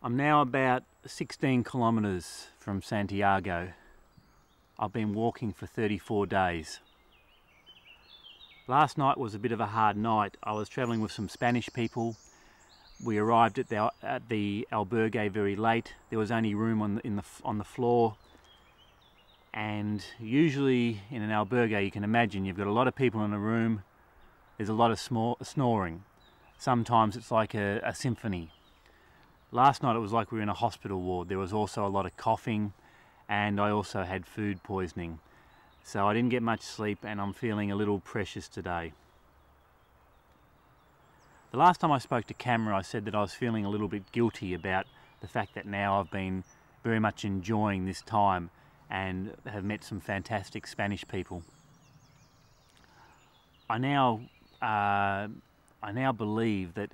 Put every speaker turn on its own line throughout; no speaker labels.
I'm now about 16 kilometres from Santiago. I've been walking for 34 days. Last night was a bit of a hard night. I was travelling with some Spanish people. We arrived at the albergue very late. There was only room on the floor. And usually in an albergue, you can imagine you've got a lot of people in a room. There's a lot of snoring. Sometimes it's like a symphony. Last night it was like we were in a hospital ward. There was also a lot of coughing, and I also had food poisoning. So I didn't get much sleep, and I'm feeling a little precious today. The last time I spoke to camera, I said that I was feeling a little bit guilty about the fact that now I've been very much enjoying this time and have met some fantastic Spanish people. I now believe that,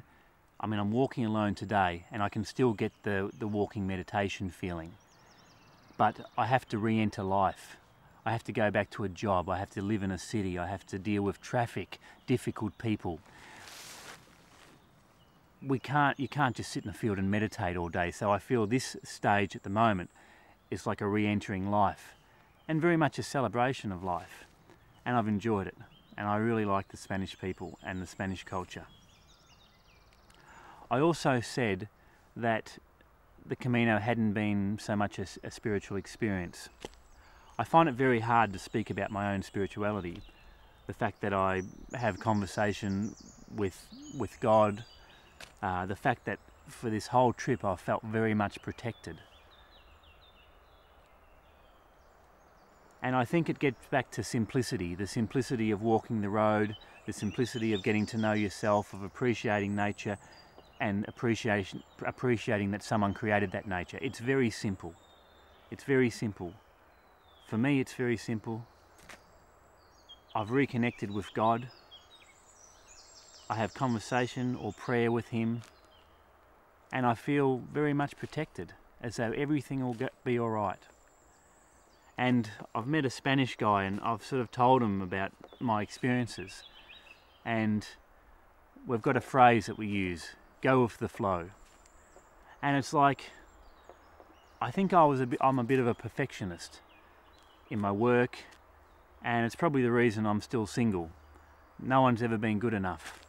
I'm walking alone today and I can still get the walking meditation feeling, but I have to re-enter life. I have to go back to a job. I have to live in a city. I have to deal with traffic, difficult people. You can't just sit in a field and meditate all day. So I feel this stage at the moment is like a re-entering life and very much a celebration of life. And I've enjoyed it. And I really like the Spanish people and the Spanish culture. I also said that the Camino hadn't been so much a spiritual experience. I find it very hard to speak about my own spirituality. The fact that I have conversation with God, the fact that for this whole trip I felt very much protected. And I think it gets back to simplicity, the simplicity of walking the road, the simplicity of getting to know yourself, of appreciating nature, and appreciating that someone created that nature. It's very simple. It's very simple. For me, it's very simple. I've reconnected with God. I have conversation or prayer with Him, and I feel very much protected, as though everything will be all right. And I've met a Spanish guy and I've sort of told him about my experiences. And we've got a phrase that we use, go with the flow. And it's like, I think I'm a bit of a perfectionist in my work, and it's probably the reason I'm still single. No one's ever been good enough.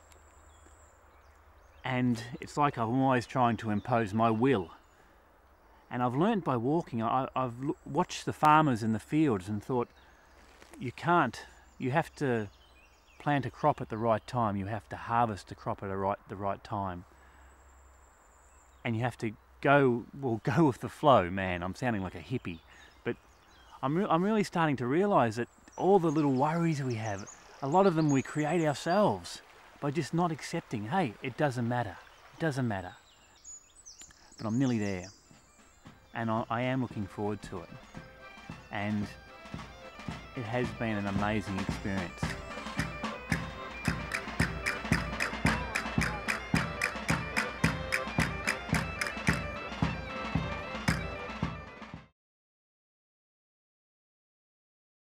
And it's like I'm always trying to impose my will. And I've learnt by walking, I've watched the farmers in the fields and thought, you have to plant a crop at the right time, you have to harvest a crop at the right time. And you have to go with the flow. Man, I'm sounding like a hippie. But I'm really starting to realise that all the little worries we have, a lot of them we create ourselves by just not accepting, hey, it doesn't matter. It doesn't matter. But I'm nearly there. And I am looking forward to it. And it has been an amazing experience.